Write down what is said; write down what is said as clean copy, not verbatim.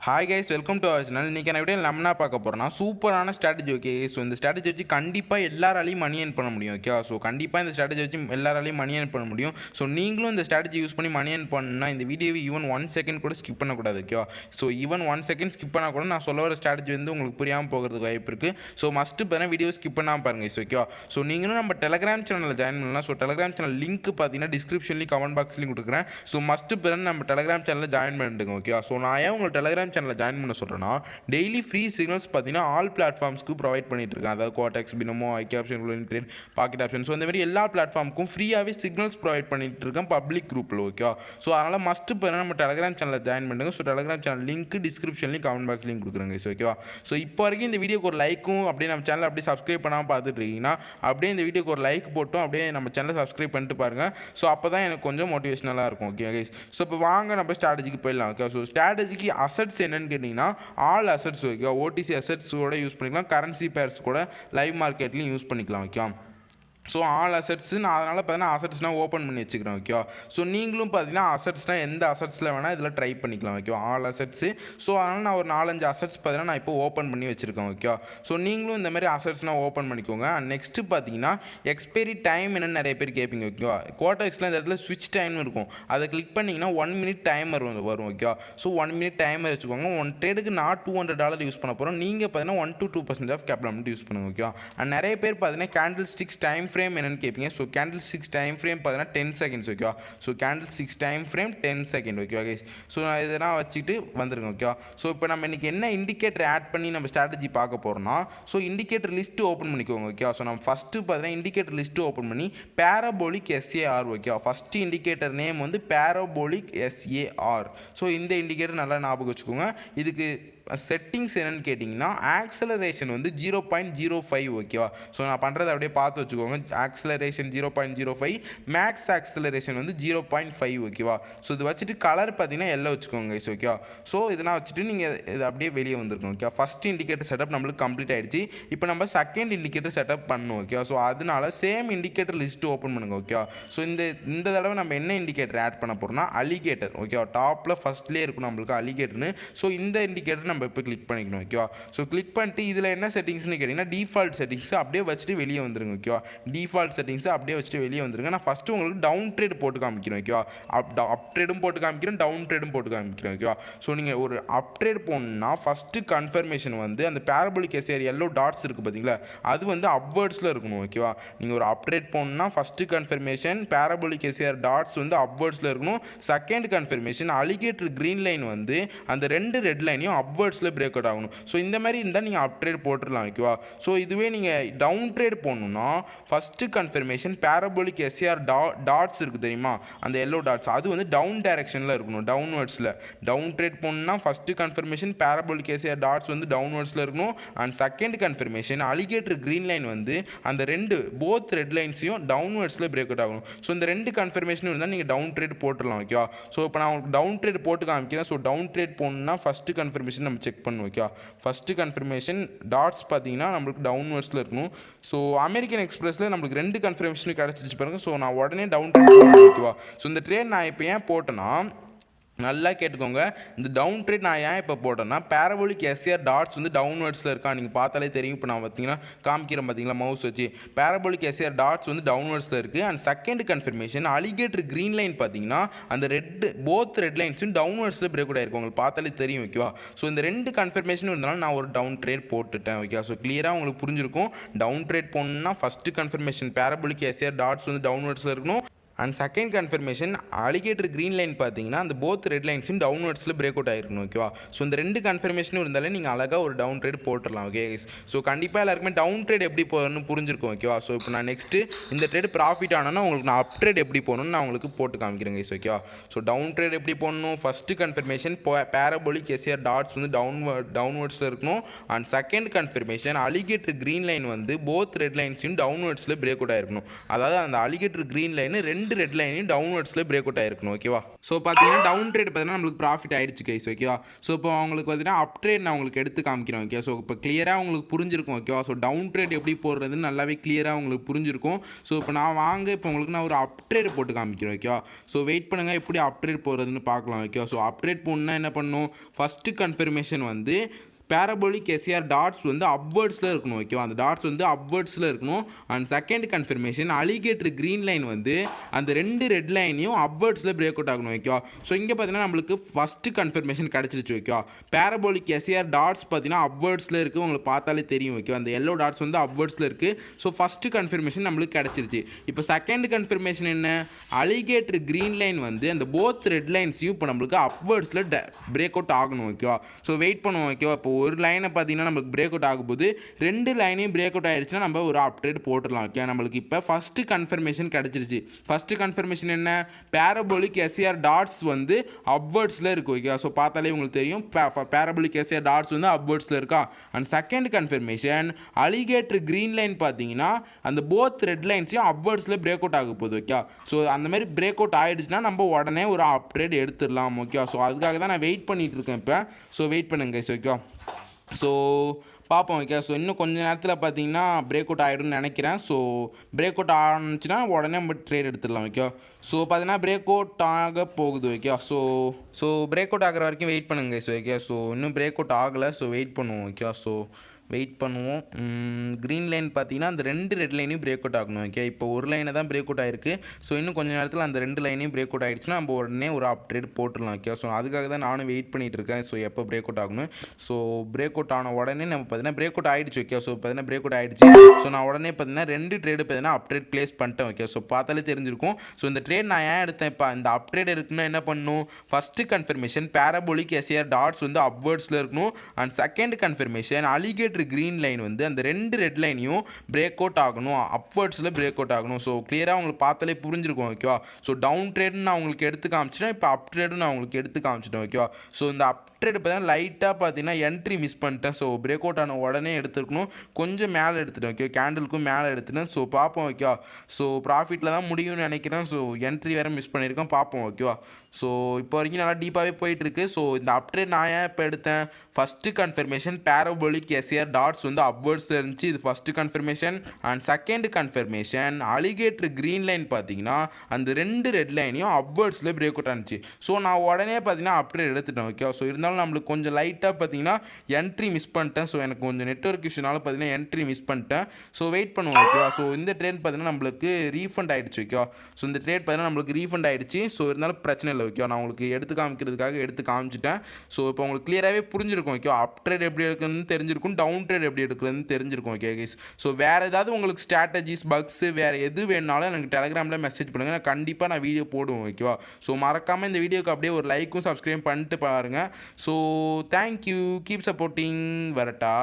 Hi guys, welcome to our channel. இன்னைக்கு நான் வீடியோவில் நம்ம என்ன பார்க்க போகிறோம்னா சூப்பரான ஸ்ட்ராட்டஜி. ஓகே, ஸோ இந்த ஸ்ட்ராட்டஜி வச்சு கண்டிப்பாக எல்லாராலையும் மணி ஏர்ன் பண்ண முடியும். ஓகே, ஸோ கண்டிப்பாக இந்த ஸ்ட்ராட்டஜி வச்சு எல்லாராலையும் மணி ஏர்ன் பண்ண முடியும். ஸோ நீங்களும் இந்த ஸ்ட்ராட்டஜி யூஸ் பண்ணி மணி ஏர்ன் பண்ணால் இந்த வீடியோவை ஈவன் 1 செகண்ட் கூட ஸ்கிப் பண்ணக்கூடாது. Okay, so even 1 second skip பண்ணால் கூட நான் சொல்ல வர ஸ்ட்ராட்டஜி வந்து உங்களுக்கு புரியாமல் போகிறதுக்கு வாய்ப்பு இருக்குது. ஸோ மஸ்ட்டு பார்த்தீங்கன்னா வீடியோ ஸ்கிப் பண்ணாமல் பாருங்கள். ஓகே, ஸோ நீங்களும் நம்ம டெலகிராம் சேனலில் ஜாயின் பண்ணலாம். ஸோ டெலகிராம் சேனல் லிங்க் பார்த்தீங்கன்னா டிஸ்கிரிப்ஷன்லையும் கமெண்ட் பாக்ஸ்லையும் கொடுக்குறேன். ஸோ மஸ்ட்டு பார்த்தீங்கன்னா நம்ம டெலகிராம் சேனலில் ஜாயின் பண்ணிட்டுங்க. ஓகே, ஸோ நான் ஏன் உங்களை டெலகிராம் சேனலில் ஜாயின் பண்ண சொல்கிறேன்னா டெய்லி ஃப்ரீ சிக்னல்ஸ் பார்த்தீங்கன்னா ஆல் பிளாட்ஃபார்ம்ஸ்க்கு ப்ரொவைட் பண்ணிட்டு இருக்கேன். அதாவது Quotex, binomo, IQ, pocket option, so இந்த மாதிரி எல்லா பிளாட்ஃபார்முக்கும் ஃப்ரீயாகவே சிக்னல்ஸ் ப்ரொவைட் பண்ணிட்டு இருக்கேன் பப்ளிக் குரூப்பில். ஓகே, ஸோ அதனால் மஸ்ட்டு பார்த்தீங்கன்னா நம்ம டெலகிராம் சேனலில் ஜாயின் பண்ணுங்க. ஸோ டெலகிராம் சேனல் லிங்க் டிஸ்கிரிப்ஷன்லையும் கமெண்ட் பாக்ஸ்லையும் கொடுக்குறேங்க. ஓகேவா, ஸோ இப்போ வரைக்கும் இந்த வீடியோக்கு ஒரு லைக்கும் அப்படியே நம்ம சேனல் அப்படியே சப்ஸ்கிரைப் பண்ணாமல் பார்த்துட்டு இருக்கீங்கன்னா அப்படியே இந்த வீடியோக்கு ஒரு லைக் போட்டும் அப்படியே நம்ம சேனலை சப்ஸ்கிரைப் பண்ணிட்டு பாருங்கள். ஸோ அப்போ தான் எனக்கு கொஞ்சம் மோட்டிவேஷனலாக இருக்கும். ஓகே கைஸ், ஸோ இப்போ வாங்க நம்ம ஸ்ட்ராட்டஜிக்கு போயிடலாம். ஓகே, ஸோ ஸ்ட்ராட்டஜிக்கு அசட்ஸ் என்னன்னு கேட்டிங்கன்னா all assets. Okay, Odissi assets கூட யூஸ் பண்ணிக்கலாம், கரன்சி பேர்ஸ் கூட லைவ் மார்க்கெட்லையும் யூஸ் பண்ணிக்கலாம். ஓகே, ஸோ ஆல் அசட்ஸ் நான் அதனால் பார்த்தீங்கன்னா அசட்ஸ்னால் ஓப்பன் பண்ணி வச்சுக்கிறேன். ஓகேவா, ஸோ நீங்களும் பார்த்தீங்கன்னா அசட்ஸ்னால் எந்த அசட்ஸில் வேணால் இதில் ட்ரை பண்ணிக்கலாம். ஓகேவா, ஆல் அசட்ஸு. ஸோ அதனால் நான் ஒரு 4-5 அசட்ஸ் பார்த்தீங்கன்னா நான் இப்போ ஓப்பன் பண்ணி வச்சுருக்கேன். ஓகேவா, ஸோ நீங்களும் இந்த மாதிரி அசட்ஸ்னால் ஓப்பன் பண்ணிக்கோங்க. அண்ட் நெக்ஸ்ட்டு பார்த்தீங்கன்னா எக்ஸ்பைரி டைம் என்னென்னு நிறைய பேர் கேட்பீங்க. ஓகேவா, குவாட்டெக்ஸில் இந்த இடத்துல ஸ்விட்ச் டைம்னு இருக்கும், அதை கிளிக் பண்ணிங்கன்னா 1 மினிட் டைமர் வரும். ஓகேவா, ஸோ 1 மினிட் டைமர் வச்சுக்கோங்க. ஒன் ட்ரேடுக்கு நான் $200 யூஸ் பண்ண போகிறோம். நீங்கள் பார்த்தீங்கன்னா 1-2% ஆஃப் கேபிட்டல் அமௌண்ட் யூஸ் பண்ணுங்க. ஓகேவா, அண்ட் நிறைய பேர் பார்த்தீங்கன்னா கேண்டில் ஸ்டிக்ஸ் டைம் ஃப்ரேம் என்னென்னு கேட்பீங்க. So candle sticks time frame பார்த்தீங்கன்னா 10 செகண்ட்ஸ். ஓகேவா, so candle sticks time frame 10 second. ஓகேவா கைஸ், ஸோ நான் இதெல்லாம் வச்சுட்டு வந்துருங்க. ஓகேவா, ஸோ இப்போ நம்ம இன்றைக்கி என்ன இண்டிகேட்டர் ஆட் பண்ணி நம்ம ஸ்ட்ராட்டஜி பார்க்க போகிறோம்னா, ஸோ இண்டிகேட்டர் லிஸ்ட்டு ஓப்பன் பண்ணிக்கோங்க. ஓகேவா, ஸோ நம்ம ஃபஸ்ட்டு பார்த்தீங்கன்னா இண்டிகேட்டர் லிஸ்ட்டு ஓப்பன் பண்ணி பேராபோலிக் SAR. ஓகேவா, ஃபஸ்ட்டு இண்டிகேட்டர் நேம் வந்து பேராபோலிக் SAR. ஸோ இந்த இண்டிகேட்டர் நல்லா ஞாபகம் வச்சுக்கோங்க. இதுக்கு செட்டிங்ஸ் என்னென்னு கேட்டிங்கன்னா ஆக்சலரேஷன் வந்து 0.05. ஓகேவா, ஸோ நான் பண்ணுறதை அப்படியே பார்த்து வச்சுக்கோங்க. ஆக்சலரேஷன் 0.05, மேக்ஸ் ஆக்சலரேஷன் வந்து 0.5. ஓகேவா, ஸோ இது வச்சுட்டு கலர் பார்த்தீங்கன்னா எல்லாம் வச்சுக்கோங்க கைஸ். ஓகேவா, ஸோ இதெல்லாம் வச்சுட்டு நீங்கள் இது அப்படியே வெளியே வந்துருக்கணும். ஓகே, ஃபஸ்ட் இண்டிகேட்டர் செட்டப் நம்மளுக்கு கம்ப்ளீட் ஆகிடுச்சு. இப்போ நம்ம செகண்ட் இண்டிகேட்டர் செட்டப் பண்ணணும். ஓகே, ஸோ அதனால சேம் இண்டிகேட்டர் லிஸ்ட்டு ஓப்பன் பண்ணுங்க. ஓகே, ஸோ இந்த தடவை நம்ம என்ன இண்டிகேட்டர் ஆட் பண்ண போகிறோம்னா அலிகேட்டர். ஓகேவா, டாப்பில் ஃபஸ்ட்லேயே இருக்கும் நம்மளுக்கு அலிகேட்டர்னு. ஸோ இந்த இண்டிகேட்டர் நம்ம இப்போ கிளிக் பண்ணிக்கணும். ஓகேவா, ஸோ கிளிக் பண்ணிட்டு இதில் என்ன செட்டிங்ஸ்னு கேட்டிங்கன்னா டிஃபால்ட் செட்டிங்ஸ் அப்படியே வச்சுட்டு வெளியே வந்துருங்க. ஓகேவா, டிஃபால்ட் செட்டிங்ஸை அப்படியே வச்சுட்டு வெளியே வந்துருங்க. நான் ஃபஸ்ட்டு உங்களுக்கு டவுன் ட்ரேட் போட்டு காமிக்கிறேன். ஓகேவா, அப் ட்ரேடும் போட்டு காமிக்கிறேன், டவுன் ட்ரேடும் போட்டு காமிக்கிறேன். ஓகேவா, ஸோ நீங்கள் ஒரு அப் ட்ரேட் போகணுன்னா ஃபஸ்ட்டு கன்ஃபர்மேஷன் வந்து அந்த பேரபோலிக் SAR எல்லோ டாட்ஸ் இருக்குது பார்த்தீங்களா, அது வந்து அப்வேர்ட்ஸில் இருக்கணும். ஓகேவா, நீங்கள் ஒரு அப் ட்ரேட் போகணுன்னா first confirmation parabolic SAR dots வந்து அப்வேர்ட்ஸில் இருக்கணும். Second confirmation alligator green line வந்து அந்த 2 ரெட் லைனையும் அப்வேர்ட்ஸில் பிரேக் அவுட் ஆகணும். ஸோ இந்த மாதிரி இருந்தால் நீங்கள் அப் ட்ரேட் போட்டுடலாம். ஓகேவா, ஸோ இதுவே நீங்கள் டவுன் ட்ரேட் போகணுன்னா first confirmation parabolic SAR dots இருக்குது தெரியுமா, அந்த எல்லோ டாட்ஸ் அது வந்து டவுன் டைரக்ஷனில் இருக்கணும், டவுன்வர்ட்ஸில். டவுன் ட்ரேட் போகணுன்னா first confirmation parabolic SAR dots வந்து டவுன்வர்ட்ஸில் இருக்கணும். And second confirmation alligator green line வந்து அந்த போத் ரெட் லைன்ஸையும் டவுன்வர்ட்ஸில் பிரேக் அவுட் ஆகணும். ஸோ இந்த 2 கன்ஃபர்மேஷனும் இருந்தால் நீங்கள் டவுன் ட்ரேட் போட்டுடலாம். ஓகேவா, ஸோ இப்போ நான் உங்களுக்கு டவுன் ட்ரேட் போட்டு காமிக்கிறேன். ஸோ டவுன் ட்ரேட் போகணுன்னா ஃபஸ்ட்டு கன்ஃபர்மேஷன் நம்ம செக் பண்ணுவோம். ஓகே, ஃபஸ்ட்டு கன்ஃபர்மேஷன் டாட்ஸ் பார்த்தீங்கன்னா நம்மளுக்கு டவுன்வர்ட்ஸில் இருக்கணும். ஸோ அமெரிக்கன் எக்ஸ்பிரஸில் நம்மளுக்கு 2 கன்ஃபர்மேஷன் கிடச்சிச்சு பாருங்க. ஸோ நான் உடனே டவுன் ட்ரேட் போடுறேன். ஓகேவா, ஸோ இந்த ட்ரேட் நான் இப்போ ஏன் போட்டேன்னா நல்லா கேட்டுக்கோங்க, இந்த டவுன் ட்ரேட் நான் ஏன் இப்போ போட்டேன்னா பேரபோலிக் SAR டாட்ஸ் வந்து டவுன்வர்ட்ஸில் இருக்கா நீங்கள் பார்த்தாலே தெரியும். இப்போ நான் பார்த்தீங்கன்னா காமிக்கிறேன் பார்த்தீங்களா மவுஸ் வச்சு, பேரபோலிக் SAR டாட்ஸ் வந்து டவுன்வர்ட்ஸில் இருக்குது. And second confirmation alligator green line பார்த்தீங்கன்னா அந்த போத் ரெட் லைன்ஸும் டவுன்வர்ட்ஸில் பிரேக் அவுட் ஆகிருக்கும், உங்களுக்கு பார்த்தாலே தெரியும். ஓகேவா, ஸோ இந்த 2 கன்ஃபர்மேஷனும் இருந்தாலும் நான் ஒரு டவுன் ட்ரேட் போட்டுட்டேன். ஓகே, ஸோ கிளியராக உங்களுக்கு புரிஞ்சிருக்கும். டவுன் ட்ரேட் போகணுன்னா first confirmation parabolic SAR dots வந்து டவுன்வர்ட்ஸில் இருக்கணும். And second confirmation alligator green line பார்த்தீங்கன்னா அந்த போத் ரெட் லைன்ஸும் டவுன்வர்ட்ஸில் பிரேக் அவுட் ஆகிருக்கணும். ஓகேவா, ஸோ இந்த 2 கன்ஃபர்மேஷனும் இருந்தாலே நீங்கள் அழகாக ஒரு டவுன் ட்ரேட் போட்டுடலாம். ஓகே, ஸோ கண்டிப்பாக எல்லாருக்குமே டவுன் ட்ரேட் எப்படி போகணும்னு புரிஞ்சிருக்கும். ஓகேவா, ஸோ இப்போ நான் நெக்ஸ்ட்டு இந்த ட்ரேட் ப்ராஃபிட் ஆனால் உங்களுக்கு நான் அப் ட்ரேட் எப்படி போகணும்னு நான் உங்களுக்கு போட்டு காமிக்கிறேன் கைஸ். ஓகேவா, ஸோ டவுன் ட்ரேட் எப்படி போடணும், first confirmation parabolic SAR dots வந்து டவுன்வர்ட்ஸில் இருக்கணும். And second confirmation alligator green line வந்து போத் ரெட் லைன்ஸையும் டவுன்வர்ட்ஸில் பிரேக் அவுட் ஆகிருக்கணும். அதாவது அந்த அலிகேட்டர் க்ரீன் லைன் 2 ரெண்டு ரெட் லைனையும் டவுன்வர்ட்ஸில் பிரேக் அவுட் ஆயிருக்கணும் ஓகேவா. ஸோ பார்த்தீங்கன்னா டவுன் ட்ரேட் பார்த்தீங்கன்னா நம்மளுக்கு ப்ராஃபிட் ஆயிடுச்சு கைஸ் ஓகேவா. ஸோ இப்போ அவங்களுக்கு பார்த்தீங்கன்னா அப் ட்ரேட் நான் உங்களுக்கு எடுத்து காமிக்கிறேன் ஓகே. ஸோ இப்போ கிளியராக உங்களுக்கு புரிஞ்சிருக்கும் ஓகேவா. ஸோ டவுன் ட்ரேட் எப்படி போடுறதுன்னு நல்லாவே கிளியராக உங்களுக்கு புரிஞ்சிருக்கும். ஸோ இப்போ இப்போ உங்களுக்கு நான் ஒரு அப் ட்ரேட் போட்டு காமிக்கிறேன் ஓகேவா. ஸோ வெயிட் பண்ணுங்கள், எப்படி அப் ட்ரேட் போடுறதுன்னு பார்க்கலாம் ஓகேவா. ஸோ அப் ட்ரேட் போடணுன்னா என்ன பண்ணணும், ஃபஸ்ட்டு கன்ஃபர்மேஷன் வந்து பேரபோலிக் எஸ்ஆர் டாட்ஸ் வந்து அப்வர்ட்ஸில் இருக்கணும் ஓகேவா. அந்த டாட்ஸ் வந்து அப்வர்ட்ஸில் இருக்கணும். And second confirmation alligator green line வந்து அந்த ரெண்டு ரெட் லைனையும் அப்வர்ட்ஸில் பிரேக் அவுட் ஆகணும் ஓகேவா. ஸோ இங்கே பார்த்தீங்கன்னா நம்மளுக்கு ஃபஸ்ட்டு கன்ஃபர்மேஷன் கிடச்சிருச்சு ஓகேவா. பேரபோலிக் எஸ்ஆர் டாட்ஸ் பார்த்தீங்கன்னா அப்வர்ட்ஸில் இருக்குது, உங்களுக்கு பார்த்தாலே தெரியும் ஓகேவா. அந்த எல்லோ டாட்ஸ் வந்து அப்வர்ட்ஸில் இருக்குது. ஸோ ஃபஸ்ட்டு கன்ஃபர்மேஷன் நம்மளுக்கு கிடச்சிருச்சு. இப்போ செகண்ட் கன்ஃபர்மேஷன் என்ன, அலிகேட்டர் க்ரீன் லைன் வந்து அந்த போத் ரெட் லைன்ஸையும் இப்போ நம்மளுக்கு அப்வர்ட்ஸில் பிரேக் அவுட் ஆகணும் ஓகேவா. ஸோ வெயிட் பண்ணுவோம் ஓகேவா. இப்போ ஒரு லைனை பார்த்தீங்கன்னா நம்மளுக்கு பிரேக் அவுட் ஆகும்போது ரெண்டு லைனையும் பிரேக் அவுட் ஆயிடுச்சுன்னா நம்ம ஒரு அப்டேட் போட்டுடலாம் ஓகே. நம்மளுக்கு இப்போ ஃபஸ்ட்டு கன்ஃபர்மேஷன் கிடச்சிருச்சு. ஃபஸ்ட்டு கன்ஃபர்மேஷன் என்ன, பேரபோலிக் எஸ்ஆர் டாட்ஸ் வந்து அப்வர்ட்ஸில் இருக்குது ஓகே. ஸோ பார்த்தாலே உங்களுக்கு தெரியும் பேரபோலிக் எஸ்ஆர் டாட்ஸ் வந்து அப்வர்ட்ஸில் இருக்கா. And second confirmation alligator green line பார்த்தீங்கன்னா அந்த போத் ரெட் லைன்ஸையும் அப்வர்ட்ஸில் பிரேக் அவுட் ஆக போகுது ஓகே. ஸோ அந்த மாதிரி பிரேக் அவுட் ஆகிடுச்சுன்னா நம்ம உடனே ஒரு அப்டேட் எடுத்துடலாம் ஓகே. ஸோ அதுக்காக தான் நான் வெயிட் பண்ணிகிட்டு இருக்கேன் இப்போ. ஸோ வெயிட் பண்ணுங்க ஓகே. ஸோ பார்ப்போம் ஓகே. ஸோ இன்னும் கொஞ்சம் நேரத்தில் பார்த்தீங்கன்னா பிரேக் அவுட் ஆகிடும்னு நினைக்கிறேன். ஸோ பிரேக் அவுட் ஆனிச்சுன்னா உடனே நம்ம ட்ரேட் எடுத்துடலாம் ஓகே. ஸோ பார்த்தீங்கன்னா பிரேக் அவுட் ஆக போகுது ஓகே. ஸோ பிரேக் அவுட் ஆகிற வரைக்கும் வெயிட் பண்ணுங்க ஓகே. ஸோ இன்னும் பிரேக் அவுட் ஆகலை. ஸோ வெயிட் பண்ணுவோம் ஓகே. ஸோ வெயிட் பண்ணுவோம். க்ரீன் லைன் பார்த்தீங்கன்னா அந்த ரெண்டு ரெட் லைனையும் பிரேக் அவுட் ஆகணும் ஓகே. இப்போ ஒரு லைனை தான் பிரேக் அவுட் ஆயிருக்கு. ஸோ இன்னும் கொஞ்சம் நேரத்தில் அந்த ரெண்டு லைனையும் பிரேக் அவுட் ஆகிடுச்சுன்னா நம்ம உடனே ஒரு அப்டேட் போட்டுடலாம் ஓகே. ஸோ அதுக்காக தான் நானும் வெயிட் பண்ணிகிட்டு இருக்கேன். ஸோ எப்போ பிரேக் அவுட் ஆகணும். ஸோ பிரேக் அவுட் ஆன உடனே நம்ம பார்த்தீங்கன்னா பிரேக் அவுட் ஆகிடுச்சு ஓகே. ஸோ பார்த்தீங்கன்னா பிரேக் அவுட் ஆகிடுச்சு. ஸோ நான் உடனே பார்த்தீங்கன்னா ரெண்டு ட்ரேடு பார்த்தீங்கன்னா அப்டேட் ப்ளேஸ் பண்ணிட்டேன் ஓகே. ஸோ பார்த்தாலே தெரிஞ்சிருக்கும். ஸோ இந்த ட்ரேட் நான் ஏன் எடுத்தேன், இப்போ இந்த அப்டேட் இருக்குன்னா என்ன பண்ணணும், first confirmation parabolic SR dots வந்து அப்வர்ட்ஸில் இருக்கணும். And second confirmation alligator green line வந்து அந்த ரெண்டு ரெட் லைனையும் பிரேக் அவுட் ஆகணும், அப்வர்ட்ஸில் பிரேக் அவுட் ஆகணும். ஸோ கிளியராக உங்களுக்கு பார்த்தாலே புரிஞ்சிருக்கும் ஓகேவா. ஸோ டவுன் ட்ரேடுன்னு நான் உங்களுக்கு எடுத்து காமிச்சிட்டேன், இப்போ அப் ட்ரேடும் நான் உங்களுக்கு எடுத்து காமிச்சிட்டேன் ஓகேவா. ஸோ இந்த அப் ட்ரேட் பார்த்தீங்கன்னா லைட்டாக பார்த்தீங்கன்னா என்ட்ரி மிஸ் பண்ணிட்டேன். ஸோ பிரேக் அவுட் ஆன உடனே எடுத்துருக்கணும், கொஞ்சம் மேலே எடுத்துட்டேன் ஓகே, கேண்டிலுக்கும் மேலே எடுத்துட்டேன். ஸோ பார்ப்போம் ஓகேவா. ஸோ ப்ராஃபிட்டில் தான் முடியும்னு நினைக்கிறேன். ஸோ என்ட்ரி வேறு மிஸ் பண்ணியிருக்கேன், பார்ப்போம் ஓகேவா. ஸோ இப்போ வரைக்கும் நல்லா டீப்பாகவே போயிட்டுருக்கு. ஸோ இந்த அப்ட்ரேட் நான் ஏன் இப்போ எடுத்தேன், first confirmation parabolic SR dots வந்து அப்வர்ட்ஸில் இருந்துச்சு, இது first confirmation. And second confirmation alligator green line பார்த்தீங்கன்னா அந்த ரெண்டு ரெட் லைனையும் அப்வர்ட்ஸில் பிரேக் அவுட் ஆனிச்சு. ஸோ நான் உடனே பார்த்தீங்கன்னா அப்ட்ரேட் எடுத்துட்டேன் ஓகே. ஸோ இருந்தாலும் நம்மளுக்கு கொஞ்சம் லைட்டாக பார்த்தீங்கன்னா என்ட்ரி மிஸ் பண்ணிட்டேன். ஸோ எனக்கு கொஞ்சம் நெட்வொர்க் இஷ்யூனால பார்த்தீங்கன்னா என்ட்ரி மிஸ் பண்ணிட்டேன். ஸோ வெயிட் பண்ணுவோம் ஓகேவா. ஸோ இந்த ட்ரேட் பார்த்தீங்கன்னா நம்மளுக்கு ரீஃபண்ட் ஆகிடுச்சு ஓகேவா. ஸோ இந்த ட்ரேட் பார்த்தீங்கன்னா நம்மளுக்கு ரீஃபண்ட் ஆகிடுச்சு. ஸோ இருந்தாலும் பிரச்சனை இல்லை ஓகே. நான் உங்களுக்கு எடுத்து காமிக்கிறதுக்காக எடுத்து காமிச்சிட்டேன். ஸோ இப்போ உங்களுக்கு கிளியராகவே புரிஞ்சிருக்கும் ஓகே. அப் ட்ரேட் எப்படி எடுக்குதுன்னு தெரிஞ்சிருக்கும், டவுன் ட்ரேட் எப்படி எடுக்குதுன்னு தெரிஞ்சிருக்கும் ஓகே கைஸ். ஸோ வேறு ஏதாவது உங்களுக்கு ஸ்ட்ராட்டஜிஸ் பக்ஸு வேறு எது வேணுனாலும் எனக்கு டெலிகிராமில் மெசேஜ் பண்ணுங்கள், நான் கண்டிப்பாக நான் வீடியோ போடுவேன் ஓகேவா. ஸோ மறக்காமல் இந்த வீடியோக்கு அப்படியே ஒரு லைக்கும் சப்ஸ்கிரைப் பண்ணிட்டு பாருங்கள். ஸோ தேங்க்யூ, கீப் சப்போர்ட்டிங், வரட்டா.